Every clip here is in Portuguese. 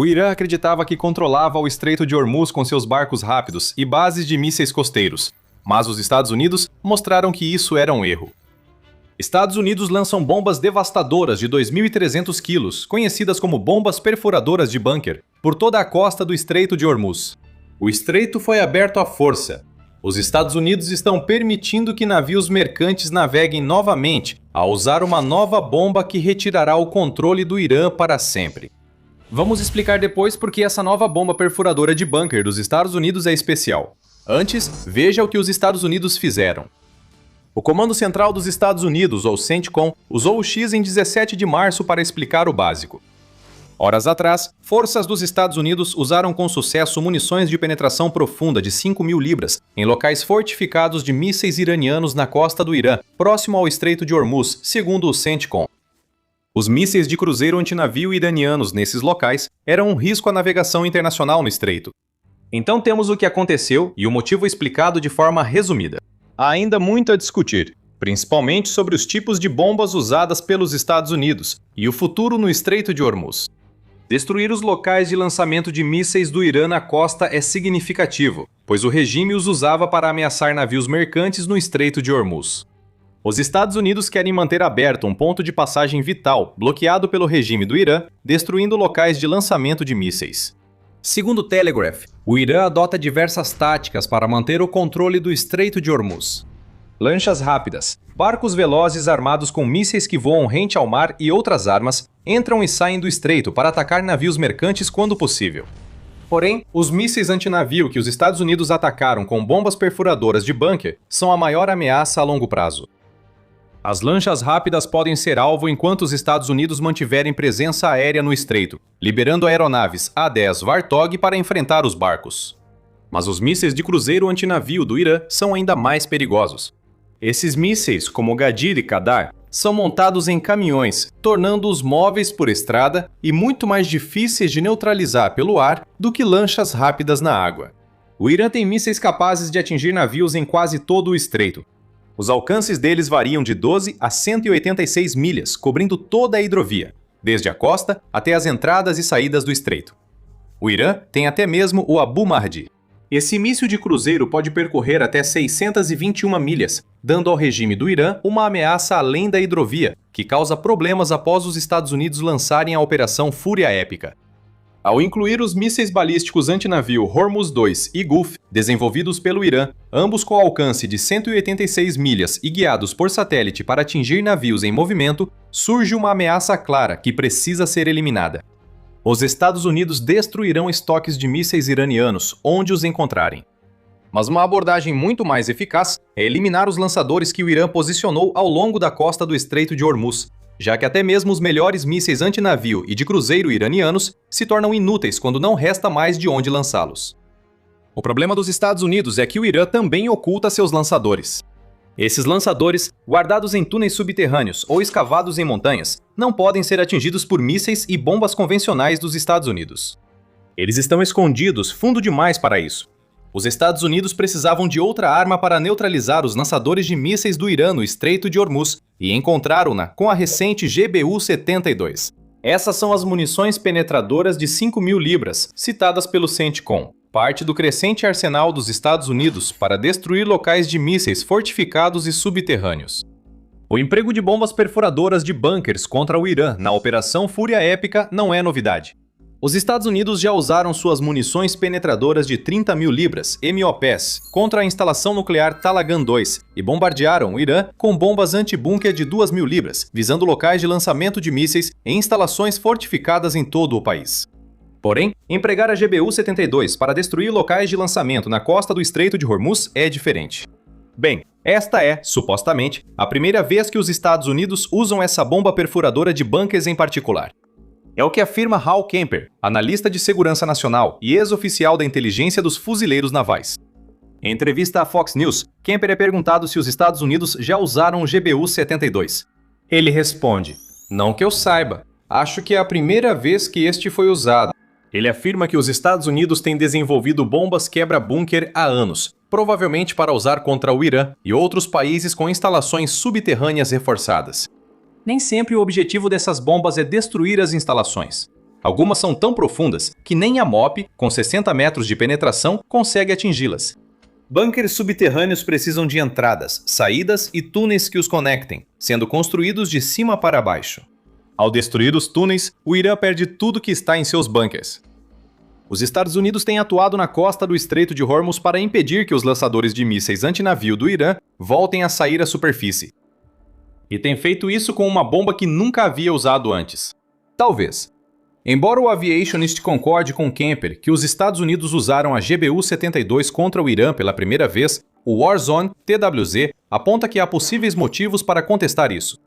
O Irã acreditava que controlava o Estreito de Hormuz com seus barcos rápidos e bases de mísseis costeiros, mas os Estados Unidos mostraram que isso era um erro. Estados Unidos lançam bombas devastadoras de 2.300 quilos, conhecidas como bombas perfuradoras de bunker, por toda a costa do Estreito de Hormuz. O estreito foi aberto à força. Os Estados Unidos estão permitindo que navios mercantes naveguem novamente ao usar uma nova bomba que retirará o controle do Irã para sempre. Vamos explicar depois por que essa nova bomba perfuradora de bunker dos Estados Unidos é especial. Antes, veja o que os Estados Unidos fizeram. O Comando Central dos Estados Unidos, ou CENTCOM, usou o X em 17 de março para explicar o básico. Horas atrás, forças dos Estados Unidos usaram com sucesso munições de penetração profunda de 5.000 libras em locais fortificados de mísseis iranianos na costa do Irã, próximo ao Estreito de Hormuz, segundo o CENTCOM. Os mísseis de cruzeiro antinavio iranianos nesses locais eram um risco à navegação internacional no estreito. Então temos o que aconteceu e o motivo explicado de forma resumida. Há ainda muito a discutir, principalmente sobre os tipos de bombas usadas pelos Estados Unidos e o futuro no Estreito de Hormuz. Destruir os locais de lançamento de mísseis do Irã na costa é significativo, pois o regime os usava para ameaçar navios mercantes no Estreito de Hormuz. Os Estados Unidos querem manter aberto um ponto de passagem vital, bloqueado pelo regime do Irã, destruindo locais de lançamento de mísseis. Segundo o Telegraph, o Irã adota diversas táticas para manter o controle do Estreito de Hormuz. Lanchas rápidas, barcos velozes armados com mísseis que voam rente ao mar e outras armas, entram e saem do estreito para atacar navios mercantes quando possível. Porém, os mísseis antinavio que os Estados Unidos atacaram com bombas perfuradoras de bunker são a maior ameaça a longo prazo. As lanchas rápidas podem ser alvo enquanto os Estados Unidos mantiverem presença aérea no estreito, liberando aeronaves A-10 Vartog para enfrentar os barcos. Mas os mísseis de cruzeiro antinavio do Irã são ainda mais perigosos. Esses mísseis, como Gadir e Qadar, são montados em caminhões, tornando-os móveis por estrada e muito mais difíceis de neutralizar pelo ar do que lanchas rápidas na água. O Irã tem mísseis capazes de atingir navios em quase todo o estreito. Os alcances deles variam de 12 a 186 milhas, cobrindo toda a hidrovia, desde a costa até as entradas e saídas do estreito. O Irã tem até mesmo o Abu Mahdi. Esse míssil de cruzeiro pode percorrer até 621 milhas, dando ao regime do Irã uma ameaça além da hidrovia, que causa problemas após os Estados Unidos lançarem a Operação Fúria Épica. Ao incluir os mísseis balísticos antinavio Hormuz 2 e Gulf, desenvolvidos pelo Irã, ambos com alcance de 186 milhas e guiados por satélite para atingir navios em movimento, surge uma ameaça clara que precisa ser eliminada. Os Estados Unidos destruirão estoques de mísseis iranianos onde os encontrarem. Mas uma abordagem muito mais eficaz é eliminar os lançadores que o Irã posicionou ao longo da costa do Estreito de Hormuz, já que até mesmo os melhores mísseis antinavio e de cruzeiro iranianos se tornam inúteis quando não resta mais de onde lançá-los. O problema dos Estados Unidos é que o Irã também oculta seus lançadores. Esses lançadores, guardados em túneis subterrâneos ou escavados em montanhas, não podem ser atingidos por mísseis e bombas convencionais dos Estados Unidos. Eles estão escondidos fundo demais para isso. Os Estados Unidos precisavam de outra arma para neutralizar os lançadores de mísseis do Irã no Estreito de Hormuz e encontraram-na com a recente GBU-72. Essas são as munições penetradoras de 5.000 libras, citadas pelo CENTCOM, parte do crescente arsenal dos Estados Unidos para destruir locais de mísseis fortificados e subterrâneos. O emprego de bombas perfuradoras de bunkers contra o Irã na Operação Fúria Épica não é novidade. Os Estados Unidos já usaram suas munições penetradoras de 30.000 libras, MOPs, contra a instalação nuclear Talagan 2 e bombardearam o Irã com bombas anti-bunker de 2.000 libras, visando locais de lançamento de mísseis em instalações fortificadas em todo o país. Porém, empregar a GBU-72 para destruir locais de lançamento na costa do Estreito de Hormuz é diferente. Bem, esta é, supostamente, a primeira vez que os Estados Unidos usam essa bomba perfuradora de bunkers em particular. É o que afirma Hal Kemper, analista de segurança nacional e ex-oficial da inteligência dos fuzileiros navais. Em entrevista à Fox News, Kemper é perguntado se os Estados Unidos já usaram o GBU-72. Ele responde: "Não que eu saiba. Acho que é a primeira vez que este foi usado." Ele afirma que os Estados Unidos têm desenvolvido bombas quebra-bunker há anos, provavelmente para usar contra o Irã e outros países com instalações subterrâneas reforçadas. Nem sempre o objetivo dessas bombas é destruir as instalações. Algumas são tão profundas que nem a MOP, com 60 metros de penetração, consegue atingi-las. Bunkers subterrâneos precisam de entradas, saídas e túneis que os conectem, sendo construídos de cima para baixo. Ao destruir os túneis, o Irã perde tudo que está em seus bunkers. Os Estados Unidos têm atuado na costa do Estreito de Hormuz para impedir que os lançadores de mísseis antinavio do Irã voltem a sair à superfície. E tem feito isso com uma bomba que nunca havia usado antes. Talvez. Embora o aviationist concorde com Kemper que os Estados Unidos usaram a GBU-72 contra o Irã pela primeira vez, o Warzone TWZ aponta que há possíveis motivos para contestar isso.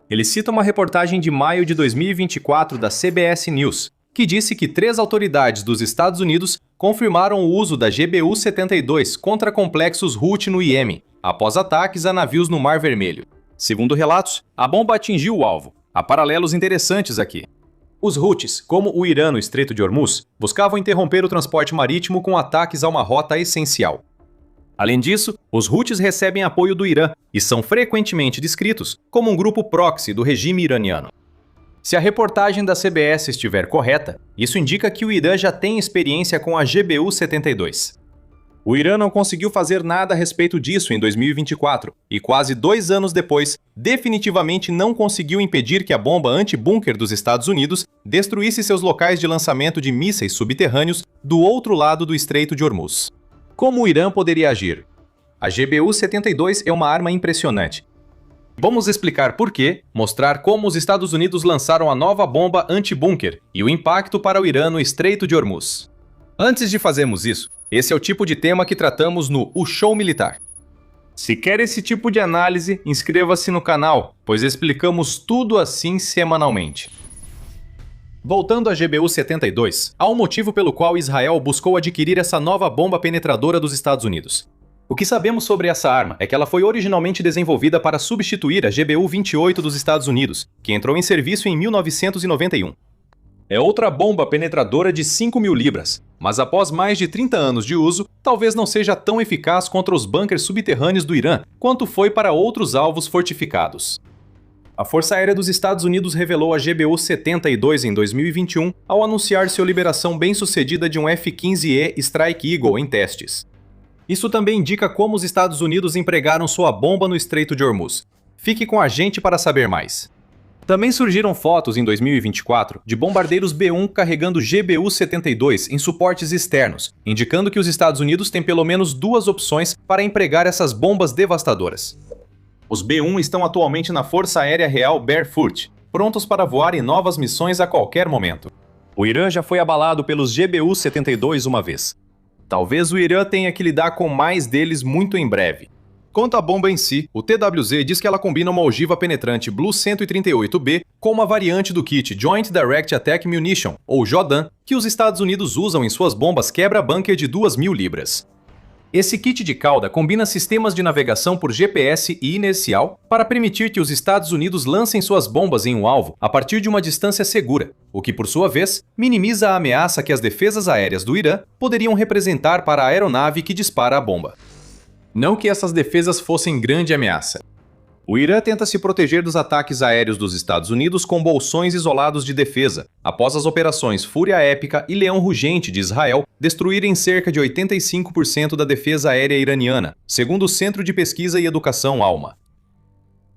Ele cita uma reportagem de maio de 2024 da CBS News, que disse que 3 autoridades dos Estados Unidos confirmaram o uso da GBU-72 contra complexos Houthi no Iêmen, após ataques a navios no Mar Vermelho. Segundo relatos, a bomba atingiu o alvo. Há paralelos interessantes aqui. Os Houthis, como o Irã no Estreito de Hormuz, buscavam interromper o transporte marítimo com ataques a uma rota essencial. Além disso, os Houthis recebem apoio do Irã e são frequentemente descritos como um grupo proxy do regime iraniano. Se a reportagem da CBS estiver correta, isso indica que o Irã já tem experiência com a GBU-72. O Irã não conseguiu fazer nada a respeito disso em 2024 e quase 2 anos depois, definitivamente não conseguiu impedir que a bomba anti-bunker dos Estados Unidos destruísse seus locais de lançamento de mísseis subterrâneos do outro lado do Estreito de Hormuz. Como o Irã poderia agir? A GBU-72 é uma arma impressionante. Vamos explicar por quê, mostrar como os Estados Unidos lançaram a nova bomba anti-bunker e o impacto para o Irã no Estreito de Hormuz. Antes de fazermos isso, esse é o tipo de tema que tratamos no O Show Militar. Se quer esse tipo de análise, inscreva-se no canal, pois explicamos tudo assim semanalmente. Voltando à GBU-72, há um motivo pelo qual Israel buscou adquirir essa nova bomba penetradora dos Estados Unidos. O que sabemos sobre essa arma é que ela foi originalmente desenvolvida para substituir a GBU-28 dos Estados Unidos, que entrou em serviço em 1991. É outra bomba penetradora de 5.000 libras, mas após mais de 30 anos de uso, talvez não seja tão eficaz contra os bunkers subterrâneos do Irã quanto foi para outros alvos fortificados. A Força Aérea dos Estados Unidos revelou a GBU-72 em 2021 ao anunciar sua liberação bem-sucedida de um F-15E Strike Eagle em testes. Isso também indica como os Estados Unidos empregaram sua bomba no Estreito de Hormuz. Fique com a gente para saber mais. Também surgiram fotos em 2024 de bombardeiros B-1 carregando GBU-72 em suportes externos, indicando que os Estados Unidos têm pelo menos 2 opções para empregar essas bombas devastadoras. Os B-1 estão atualmente na Força Aérea Real Barefoot, prontos para voar em novas missões a qualquer momento. O Irã já foi abalado pelos GBU-72 uma vez. Talvez o Irã tenha que lidar com mais deles muito em breve. Quanto à bomba em si, o TWZ diz que ela combina uma ogiva penetrante Blue 138B com uma variante do kit Joint Direct Attack Munition, ou JODAM, que os Estados Unidos usam em suas bombas quebra-bunker de 2.000 libras. Esse kit de cauda combina sistemas de navegação por GPS e inercial para permitir que os Estados Unidos lancem suas bombas em um alvo a partir de uma distância segura, o que, por sua vez, minimiza a ameaça que as defesas aéreas do Irã poderiam representar para a aeronave que dispara a bomba. Não que essas defesas fossem grande ameaça. O Irã tenta se proteger dos ataques aéreos dos Estados Unidos com bolsões isolados de defesa, após as operações Fúria Épica e Leão Rugente de Israel destruírem cerca de 85% da defesa aérea iraniana, segundo o Centro de Pesquisa e Educação ALMA.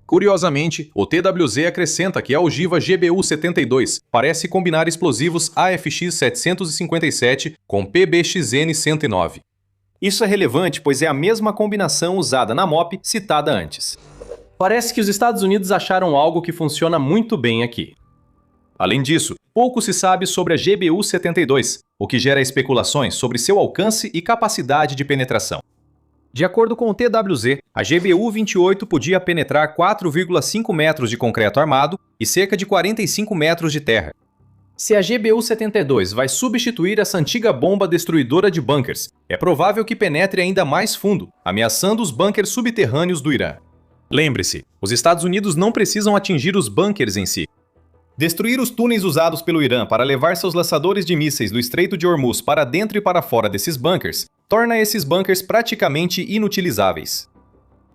Curiosamente, o TWZ acrescenta que a ogiva GBU-72 parece combinar explosivos AFX-757 com PBXN-109. Isso é relevante, pois é a mesma combinação usada na MOP citada antes. Parece que os Estados Unidos acharam algo que funciona muito bem aqui. Além disso, pouco se sabe sobre a GBU-72, o que gera especulações sobre seu alcance e capacidade de penetração. De acordo com o TWZ, a GBU-28 podia penetrar 4,5 metros de concreto armado e cerca de 45 metros de terra. Se a GBU-72 vai substituir essa antiga bomba destruidora de bunkers, é provável que penetre ainda mais fundo, ameaçando os bunkers subterrâneos do Irã. Lembre-se, os Estados Unidos não precisam atingir os bunkers em si. Destruir os túneis usados pelo Irã para levar seus lançadores de mísseis do Estreito de Hormuz para dentro e para fora desses bunkers torna esses bunkers praticamente inutilizáveis.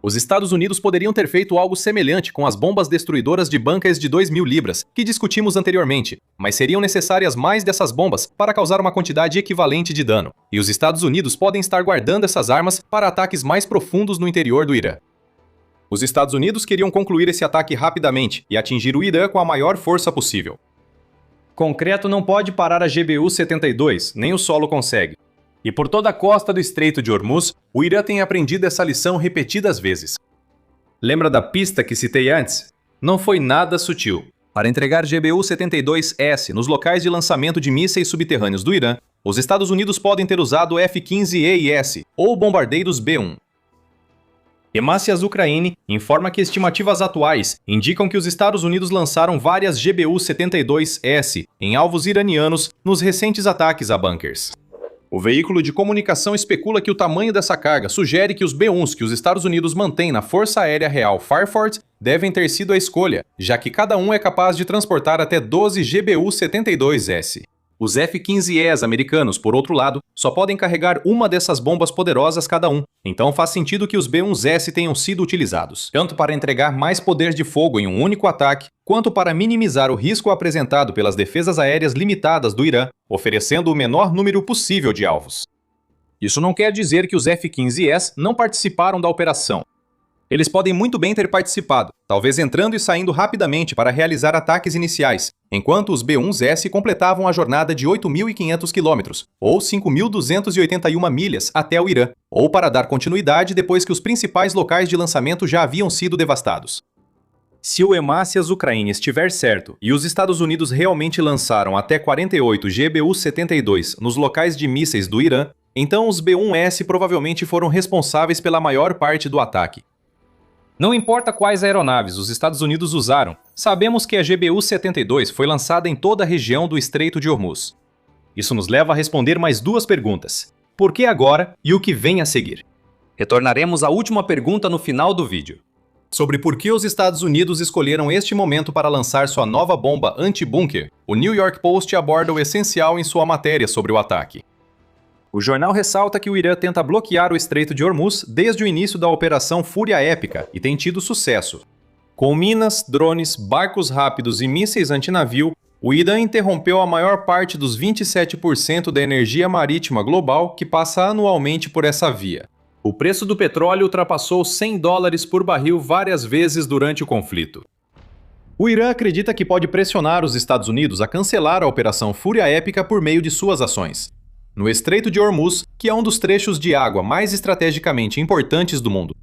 Os Estados Unidos poderiam ter feito algo semelhante com as bombas destruidoras de bunkers de 2.000 libras, que discutimos anteriormente, mas seriam necessárias mais dessas bombas para causar uma quantidade equivalente de dano, e os Estados Unidos podem estar guardando essas armas para ataques mais profundos no interior do Irã. Os Estados Unidos queriam concluir esse ataque rapidamente e atingir o Irã com a maior força possível. Concreto não pode parar a GBU-72, nem o solo consegue. E por toda a costa do Estreito de Hormuz, o Irã tem aprendido essa lição repetidas vezes. Lembra da pista que citei antes? Não foi nada sutil. Para entregar GBU-72S nos locais de lançamento de mísseis subterrâneos do Irã, os Estados Unidos podem ter usado F-15E e S, ou bombardeiros B-1. Emassias Ukraine informa que estimativas atuais indicam que os Estados Unidos lançaram várias GBU-72S em alvos iranianos nos recentes ataques a bunkers. O veículo de comunicação especula que o tamanho dessa carga sugere que os B-1s que os Estados Unidos mantêm na Força Aérea Real Fairford devem ter sido a escolha, já que cada um é capaz de transportar até 12 GBU-72S. Os F-15Es americanos, por outro lado, só podem carregar uma dessas bombas poderosas cada um, então faz sentido que os B-1S tenham sido utilizados, tanto para entregar mais poder de fogo em um único ataque, quanto para minimizar o risco apresentado pelas defesas aéreas limitadas do Irã, oferecendo o menor número possível de alvos. Isso não quer dizer que os F-15Es não participaram da operação. Eles podem muito bem ter participado, talvez entrando e saindo rapidamente para realizar ataques iniciais, enquanto os B-1S completavam a jornada de 8.500 km, ou 5.281 milhas, até o Irã, ou para dar continuidade depois que os principais locais de lançamento já haviam sido devastados. Se o Emassias Ukraine estiver certo e os Estados Unidos realmente lançaram até 48 GBU-72 nos locais de mísseis do Irã, então os B-1S provavelmente foram responsáveis pela maior parte do ataque. Não importa quais aeronaves os Estados Unidos usaram, sabemos que a GBU-72 foi lançada em toda a região do Estreito de Hormuz. Isso nos leva a responder mais duas perguntas. Por que agora e o que vem a seguir? Retornaremos à última pergunta no final do vídeo. Sobre por que os Estados Unidos escolheram este momento para lançar sua nova bomba anti-bunker, o New York Post aborda o essencial em sua matéria sobre o ataque. O jornal ressalta que o Irã tenta bloquear o Estreito de Hormuz desde o início da Operação Fúria Épica e tem tido sucesso. Com minas, drones, barcos rápidos e mísseis antinavio, o Irã interrompeu a maior parte dos 27% da energia marítima global que passa anualmente por essa via. O preço do petróleo ultrapassou $100 por barril várias vezes durante o conflito. O Irã acredita que pode pressionar os Estados Unidos a cancelar a Operação Fúria Épica por meio de suas ações. No Estreito de Hormuz, que é um dos trechos de água mais estrategicamente importantes do mundo.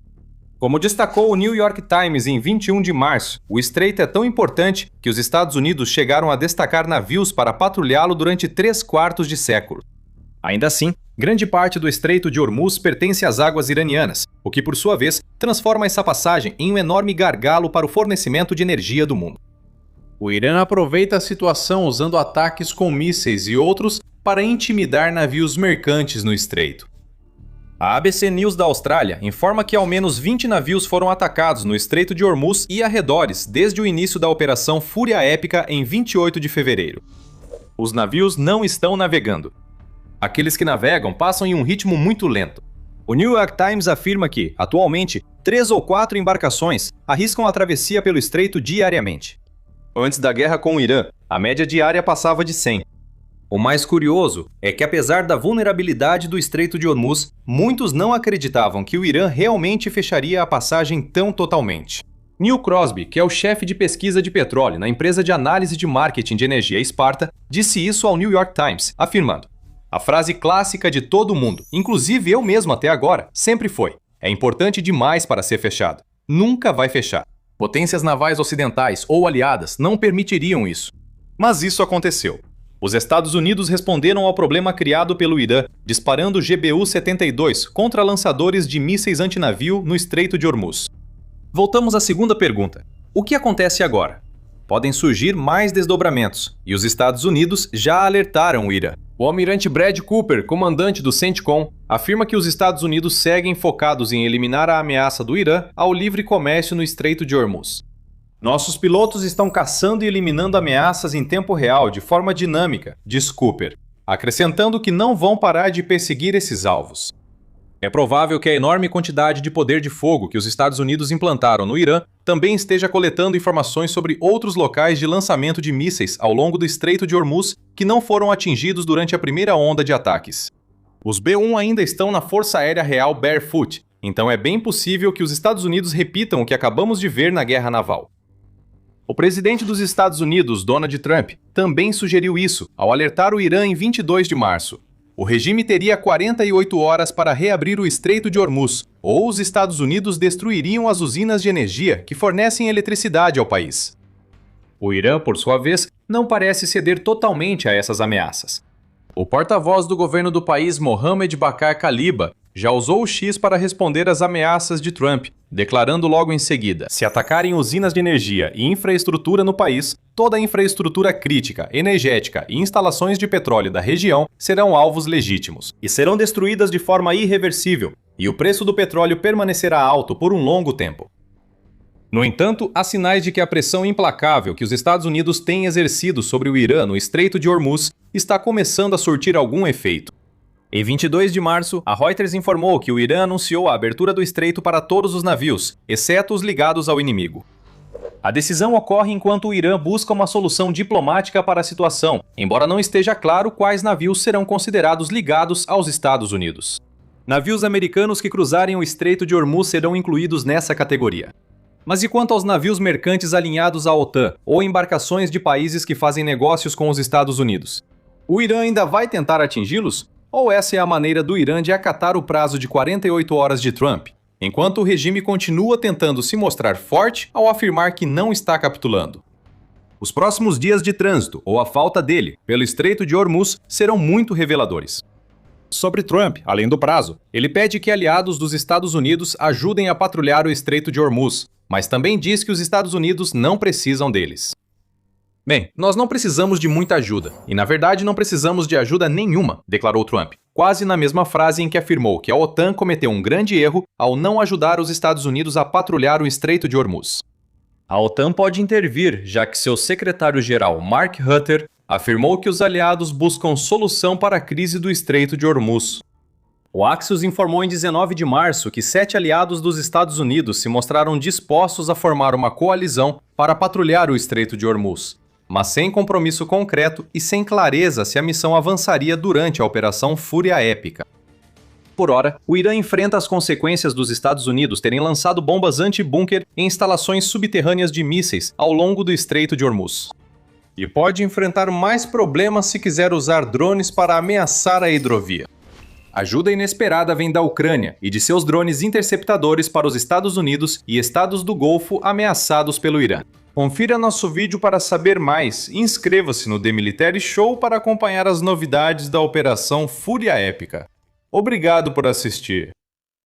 Como destacou o New York Times em 21 de março, o estreito é tão importante que os Estados Unidos chegaram a destacar navios para patrulhá-lo durante 3/4 de século. Ainda assim, grande parte do Estreito de Hormuz pertence às águas iranianas, o que por sua vez transforma essa passagem em um enorme gargalo para o fornecimento de energia do mundo. O Irã aproveita a situação usando ataques com mísseis e outros para intimidar navios mercantes no estreito. A ABC News da Austrália informa que ao menos 20 navios foram atacados no Estreito de Hormuz e arredores desde o início da Operação Fúria Épica em 28 de fevereiro. Os navios não estão navegando. Aqueles que navegam passam em um ritmo muito lento. O New York Times afirma que, atualmente, 3 ou 4 embarcações arriscam a travessia pelo estreito diariamente. Antes da guerra com o Irã, a média diária passava de 100. O mais curioso é que, apesar da vulnerabilidade do Estreito de Hormuz, muitos não acreditavam que o Irã realmente fecharia a passagem tão totalmente. Neil Crosby, que é o chefe de pesquisa de petróleo na empresa de análise de marketing de energia Sparta, disse isso ao New York Times, afirmando: "A frase clássica de todo mundo, inclusive eu mesmo até agora, sempre foi: é importante demais para ser fechado. Nunca vai fechar. Potências navais ocidentais ou aliadas não permitiriam isso." Mas isso aconteceu. Os Estados Unidos responderam ao problema criado pelo Irã, disparando GBU-72 contra lançadores de mísseis antinavio no Estreito de Hormuz. Voltamos à segunda pergunta. O que acontece agora? Podem surgir mais desdobramentos, e os Estados Unidos já alertaram o Irã. O almirante Brad Cooper, comandante do CENTCOM, afirma que os Estados Unidos seguem focados em eliminar a ameaça do Irã ao livre comércio no Estreito de Hormuz. "Nossos pilotos estão caçando e eliminando ameaças em tempo real de forma dinâmica", diz Cooper, acrescentando que não vão parar de perseguir esses alvos. É provável que a enorme quantidade de poder de fogo que os Estados Unidos implantaram no Irã também esteja coletando informações sobre outros locais de lançamento de mísseis ao longo do Estreito de Hormuz que não foram atingidos durante a primeira onda de ataques. Os B-1 ainda estão na Força Aérea Real Barefoot, então é bem possível que os Estados Unidos repitam o que acabamos de ver na guerra naval. O presidente dos Estados Unidos, Donald Trump, também sugeriu isso ao alertar o Irã em 22 de março. O regime teria 48 horas para reabrir o Estreito de Hormuz, ou os Estados Unidos destruiriam as usinas de energia que fornecem eletricidade ao país. O Irã, por sua vez, não parece ceder totalmente a essas ameaças. O porta-voz do governo do país, Mohammed Bakr Kaliba, já usou o X para responder às ameaças de Trump, declarando logo em seguida: se atacarem usinas de energia e infraestrutura no país, toda a infraestrutura crítica, energética e instalações de petróleo da região serão alvos legítimos e serão destruídas de forma irreversível, e o preço do petróleo permanecerá alto por um longo tempo. No entanto, há sinais de que a pressão implacável que os Estados Unidos têm exercido sobre o Irã no Estreito de Hormuz está começando a surtir algum efeito. Em 22 de março, a Reuters informou que o Irã anunciou a abertura do estreito para todos os navios, exceto os ligados ao inimigo. A decisão ocorre enquanto o Irã busca uma solução diplomática para a situação, embora não esteja claro quais navios serão considerados ligados aos Estados Unidos. Navios americanos que cruzarem o Estreito de Hormuz serão incluídos nessa categoria. Mas e quanto aos navios mercantes alinhados à OTAN ou embarcações de países que fazem negócios com os Estados Unidos? O Irã ainda vai tentar atingi-los? Ou essa é a maneira do Irã de acatar o prazo de 48 horas de Trump, enquanto o regime continua tentando se mostrar forte ao afirmar que não está capitulando? Os próximos dias de trânsito, ou a falta dele, pelo Estreito de Hormuz serão muito reveladores. Sobre Trump, além do prazo, ele pede que aliados dos Estados Unidos ajudem a patrulhar o Estreito de Hormuz, mas também diz que os Estados Unidos não precisam deles. Bem, nós não precisamos de muita ajuda, e na verdade não precisamos de ajuda nenhuma, declarou Trump, quase na mesma frase em que afirmou que a OTAN cometeu um grande erro ao não ajudar os Estados Unidos a patrulhar o Estreito de Hormuz. A OTAN pode intervir, já que seu secretário-geral Mark Rutte afirmou que os aliados buscam solução para a crise do Estreito de Hormuz. O Axios informou em 19 de março que 7 aliados dos Estados Unidos se mostraram dispostos a formar uma coalizão para patrulhar o Estreito de Hormuz, mas sem compromisso concreto e sem clareza se a missão avançaria durante a Operação Fúria Épica. Por ora, o Irã enfrenta as consequências dos Estados Unidos terem lançado bombas anti-bunker em instalações subterrâneas de mísseis ao longo do Estreito de Hormuz. E pode enfrentar mais problemas se quiser usar drones para ameaçar a hidrovia. Ajuda inesperada vem da Ucrânia e de seus drones interceptadores para os Estados Unidos e estados do Golfo ameaçados pelo Irã. Confira nosso vídeo para saber mais e inscreva-se no The Military Show para acompanhar as novidades da Operação Fúria Épica. Obrigado por assistir.